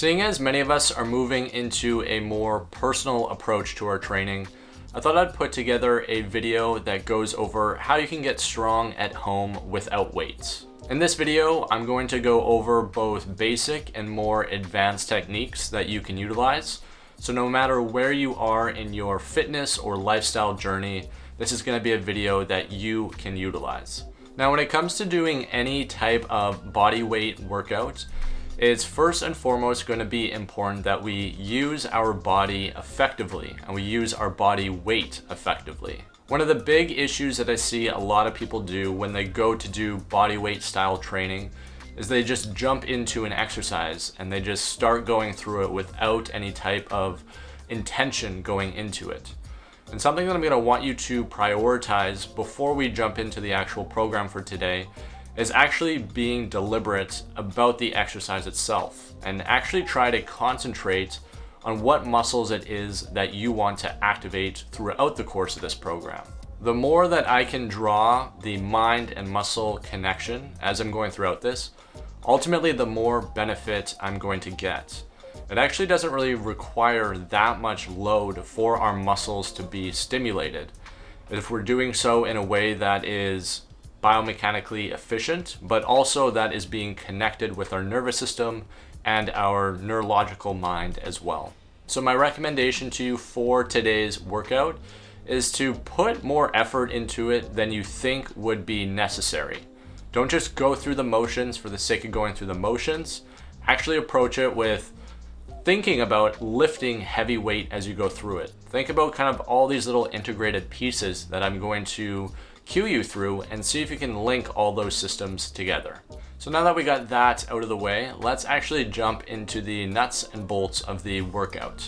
Seeing as many of us are moving into a more personal approach to our training, I thought I'd put together a video that goes over how you can get strong at home without weights. In this video, I'm going to go over both basic and more advanced techniques that you can utilize. So no matter where you are in your fitness or lifestyle journey, this is going to be a video that you can utilize. Now, when it comes to doing any type of body weight workout, it's first and foremost going to be important that we use our body effectively and we use our body weight effectively. One of the big issues that I see a lot of people do when they go to do body weight style training is they just jump into an exercise and they just start going through it without any type of intention going into it. And something that I'm going to want you to prioritize before we jump into the actual program for today is actually being deliberate about the exercise itself and actually try to concentrate on what muscles it is that you want to activate throughout the course of this program. The more that I can draw the mind and muscle connection as I'm going throughout this, ultimately the more benefit I'm going to get. It actually doesn't really require that much load for our muscles to be stimulated. If we're doing so in a way that is biomechanically efficient, but also that is being connected with our nervous system and our neurological mind as well. So my recommendation to you for today's workout is to put more effort into it than you think would be necessary. Don't just go through the motions for the sake of going through the motions. Actually approach it with thinking about lifting heavy weight as you go through it. Think about kind of all these little integrated pieces that I'm going to cue you through and see if you can link all those systems together. So now that we got that out of the way, let's actually jump into the nuts and bolts of the workout.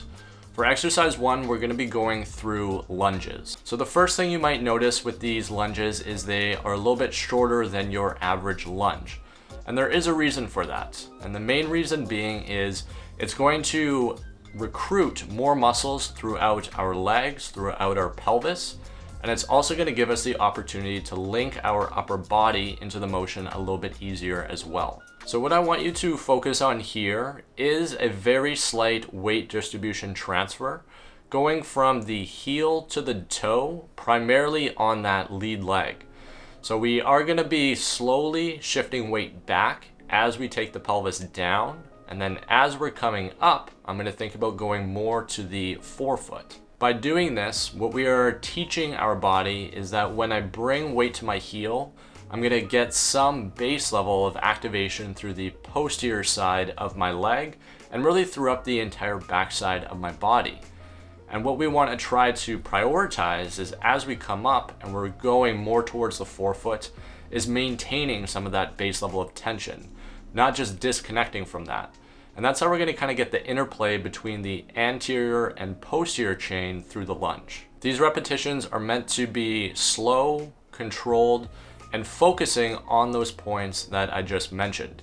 For exercise 1, we're going to be going through lunges. So the first thing you might notice with these lunges is they are a little bit shorter than your average lunge. And there is a reason for that. And the main reason being is it's going to recruit more muscles throughout our legs, throughout our pelvis, and it's also going to give us the opportunity to link our upper body into the motion a little bit easier as well. So what I want you to focus on here is a very slight weight distribution transfer going from the heel to the toe, primarily on that lead leg. So we are going to be slowly shifting weight back as we take the pelvis down. And then as we're coming up, I'm going to think about going more to the forefoot. By doing this, what we are teaching our body is that when I bring weight to my heel, I'm going to get some base level of activation through the posterior side of my leg and really throughout the entire backside of my body. And what we want to try to prioritize is as we come up and we're going more towards the forefoot is maintaining some of that base level of tension, not just disconnecting from that. And that's how we're going to kind of get the interplay between the anterior and posterior chain through the lunge. These repetitions are meant to be slow, controlled, and focusing on those points that I just mentioned.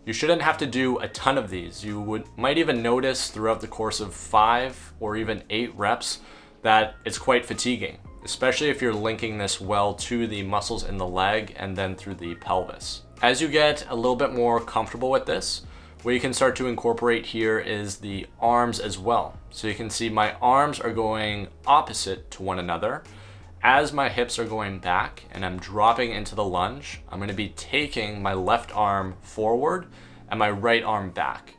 You shouldn't have to do a ton of these. You might even notice throughout the course of 5 or even 8 reps that it's quite fatiguing, especially if you're linking this well to the muscles in the leg and then through the pelvis. As you get a little bit more comfortable with this, what you can start to incorporate here is the arms as well. So you can see my arms are going opposite to one another. As my hips are going back and I'm dropping into the lunge, I'm going to be taking my left arm forward and my right arm back.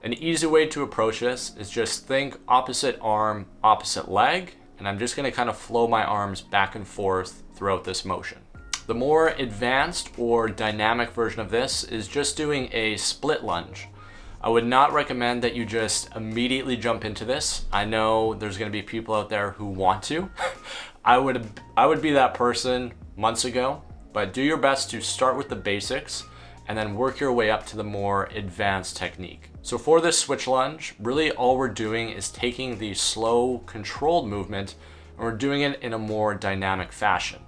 An easy way to approach this is just think opposite arm, opposite leg, and I'm just going to kind of flow my arms back and forth throughout this motion. The more advanced or dynamic version of this is just doing a split lunge. I would not recommend that you just immediately jump into this. I know there's going to be people out there who want to. I would be that person months ago, but do your best to start with the basics and then work your way up to the more advanced technique. So for this switch lunge, really all we're doing is taking the slow, controlled movement and we're doing it in a more dynamic fashion.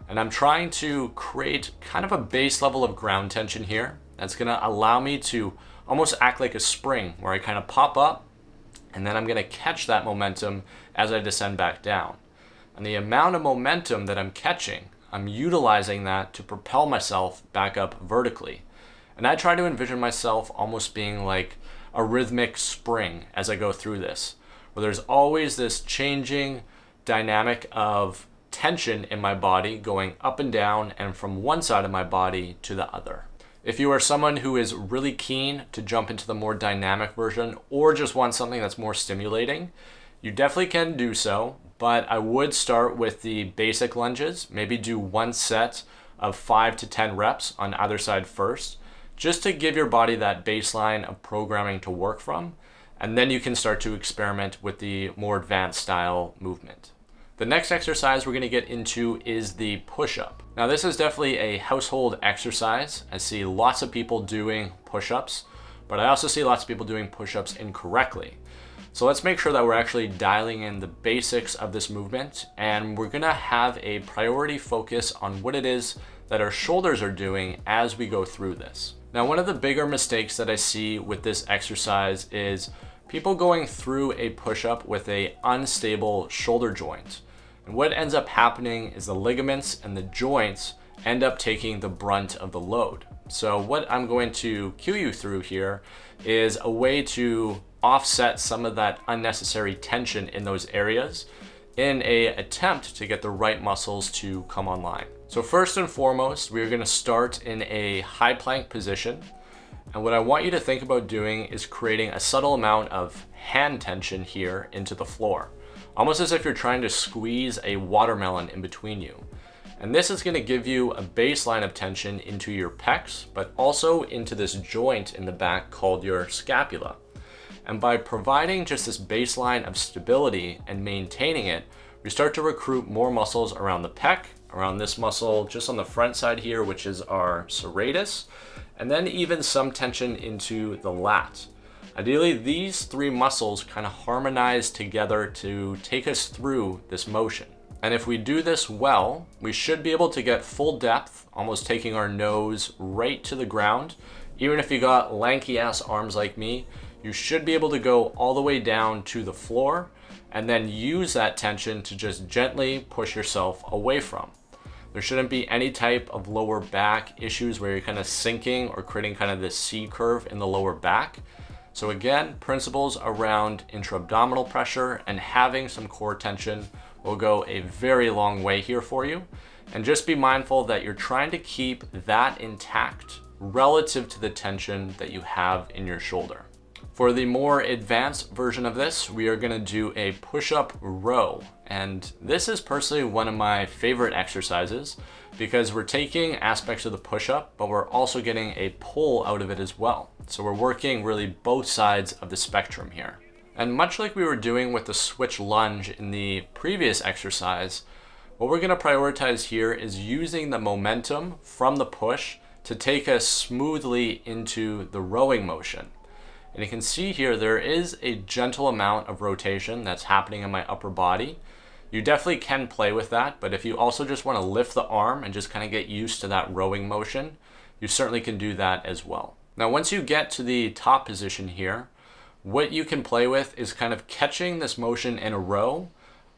And I'm trying to create kind of a base level of ground tension here that's going to allow me to almost act like a spring where I kind of pop up and then I'm going to catch that momentum as I descend back down. And the amount of momentum that I'm catching, I'm utilizing that to propel myself back up vertically. And I try to envision myself almost being like a rhythmic spring as I go through this, where there's always this changing dynamic of tension in my body going up and down and from one side of my body to the other. If you are someone who is really keen to jump into the more dynamic version or just want something that's more stimulating, you definitely can do so, but I would start with the basic lunges, maybe do one set of 5 to 10 reps on either side first, just to give your body that baseline of programming to work from, and then you can start to experiment with the more advanced style movement. The next exercise we're going to get into is the push-up. Now this is definitely a household exercise. I see lots of people doing push-ups, but I also see lots of people doing push-ups incorrectly. So let's make sure that we're actually dialing in the basics of this movement, and we're gonna have a priority focus on what it is that our shoulders are doing as we go through this. Now, one of the bigger mistakes that I see with this exercise is people going through a push-up with a unstable shoulder joint. And what ends up happening is the ligaments and the joints end up taking the brunt of the load. So what I'm going to cue you through here is a way to offset some of that unnecessary tension in those areas in an attempt to get the right muscles to come online. So first and foremost, we're going to start in a high plank position. And what I want you to think about doing is creating a subtle amount of hand tension here into the floor, almost as if you're trying to squeeze a watermelon in between you. And this is going to give you a baseline of tension into your pecs, but also into this joint in the back called your scapula. And by providing just this baseline of stability and maintaining it, we start to recruit more muscles around the pec, around this muscle just on the front side here, which is our serratus, and then even some tension into the lat. Ideally, these three muscles kind of harmonize together to take us through this motion. And if we do this well, we should be able to get full depth, almost taking our nose right to the ground. Even if you got lanky ass arms like me, you should be able to go all the way down to the floor and then use that tension to just gently push yourself away from. There shouldn't be any type of lower back issues where you're kind of sinking or creating kind of this C curve in the lower back. So again, principles around intra-abdominal pressure and having some core tension will go a very long way here for you. And just be mindful that you're trying to keep that intact relative to the tension that you have in your shoulder. For the more advanced version of this, we are gonna do a push-up row. And this is personally one of my favorite exercises because we're taking aspects of the push-up, but we're also getting a pull out of it as well. So we're working really both sides of the spectrum here. And much like we were doing with the switch lunge in the previous exercise, what we're gonna prioritize here is using the momentum from the push to take us smoothly into the rowing motion. And you can see here, there is a gentle amount of rotation that's happening in my upper body. You definitely can play with that, but if you also just wanna lift the arm and just kind of get used to that rowing motion, you certainly can do that as well. Now, once you get to the top position here, what you can play with is kind of catching this motion in a row,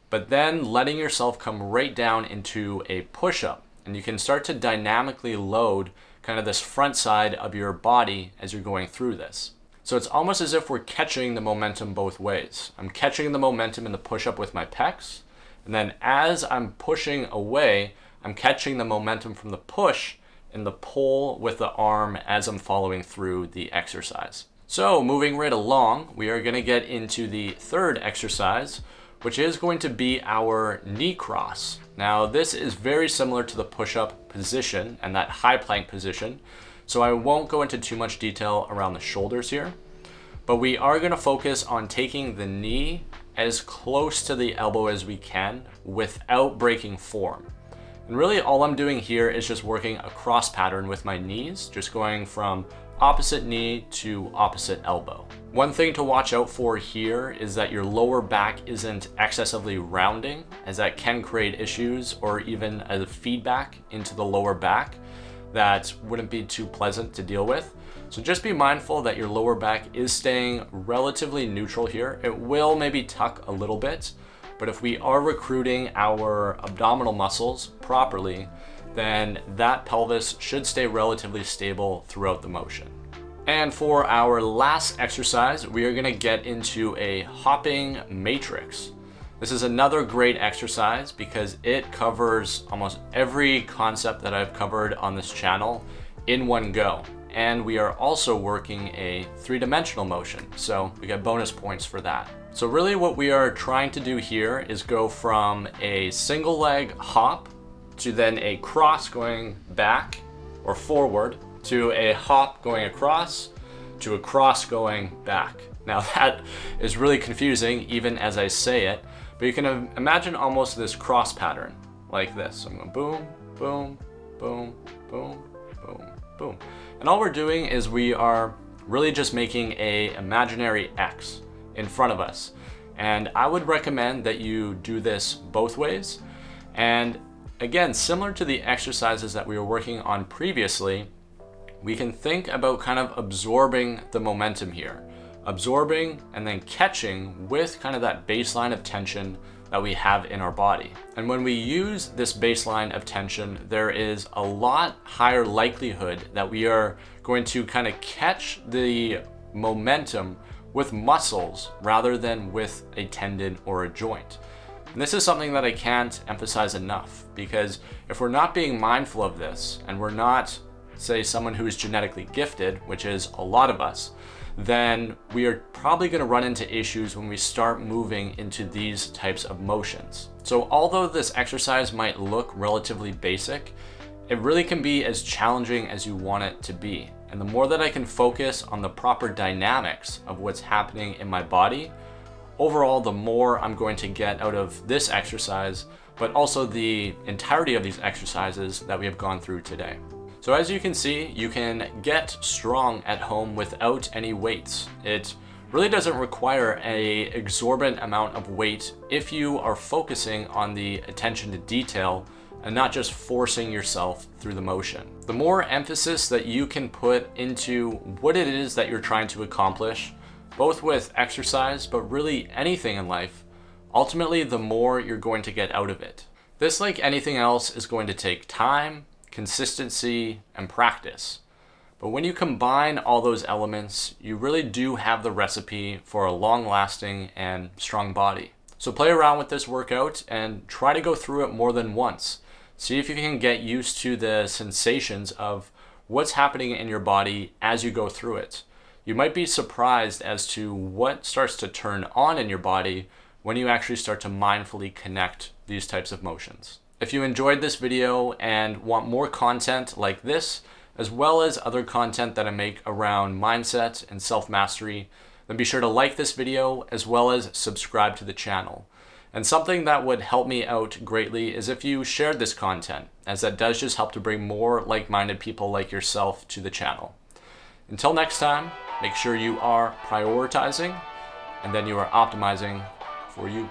but then letting yourself come right down into a push-up. And you can start to dynamically load kind of this front side of your body as you're going through this. So it's almost as if we're catching the momentum both ways. I'm catching the momentum in the push-up with my pecs, and then as I'm pushing away, I'm catching the momentum from the push in the pull with the arm as I'm following through the exercise. So moving right along, we are gonna get into the third exercise, which is going to be our knee cross. Now this is very similar to the push-up position and that high plank position, so I won't go into too much detail around the shoulders here, but we are gonna focus on taking the knee as close to the elbow as we can without breaking form. And really all I'm doing here is just working a cross pattern with my knees, just going from opposite knee to opposite elbow. One thing to watch out for here is that your lower back isn't excessively rounding, as that can create issues or even a feedback into the lower back that wouldn't be too pleasant to deal with. So just be mindful that your lower back is staying relatively neutral here. It will maybe tuck a little bit, but if we are recruiting our abdominal muscles properly, then that pelvis should stay relatively stable throughout the motion. And for our last exercise, we are gonna get into a hopping matrix. This is another great exercise because it covers almost every concept that I've covered on this channel in one go. And we are also working a three-dimensional motion, so we get bonus points for that. So really what we are trying to do here is go from a single leg hop to then a cross going back or forward to a hop going across to a cross going back. Now that is really confusing even as I say it, but you can imagine almost this cross pattern like this. I'm going boom, boom, boom, boom, boom, boom. And all we're doing is we are really just making a imaginary X in front of us. And I would recommend that you do this both ways. And again, similar to the exercises that we were working on previously, we can think about kind of absorbing the momentum here. Absorbing and then catching with kind of that baseline of tension that we have in our body. And when we use this baseline of tension, there is a lot higher likelihood that we are going to kind of catch the momentum with muscles rather than with a tendon or a joint. And this is something that I can't emphasize enough, because if we're not being mindful of this and we're not, say, someone who is genetically gifted, which is a lot of us, then we are probably going to run into issues when we start moving into these types of motions. So although this exercise might look relatively basic, it really can be as challenging as you want it to be. And the more that I can focus on the proper dynamics of what's happening in my body, overall, the more I'm going to get out of this exercise, but also the entirety of these exercises that we have gone through today. So as you can see, you can get strong at home without any weights. It really doesn't require an exorbitant amount of weight if you are focusing on the attention to detail and not just forcing yourself through the motion. The more emphasis that you can put into what it is that you're trying to accomplish, both with exercise, but really anything in life, ultimately the more you're going to get out of it. This, like anything else, is going to take time, consistency, and practice. But when you combine all those elements, you really do have the recipe for a long-lasting and strong body. So play around with this workout and try to go through it more than once. See if you can get used to the sensations of what's happening in your body as you go through it. You might be surprised as to what starts to turn on in your body when you actually start to mindfully connect these types of motions. If you enjoyed this video and want more content like this, as well as other content that I make around mindset and self-mastery, then be sure to like this video as well as subscribe to the channel. And something that would help me out greatly is if you shared this content, as that does just help to bring more like-minded people like yourself to the channel. Until next time, make sure you are prioritizing and then you are optimizing for you.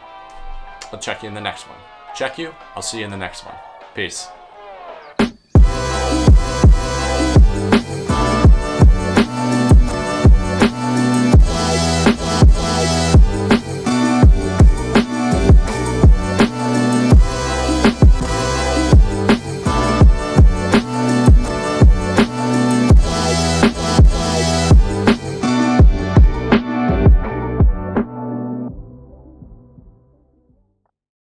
I'll check you in the next one. Check you. I'll see you in the next one. Peace.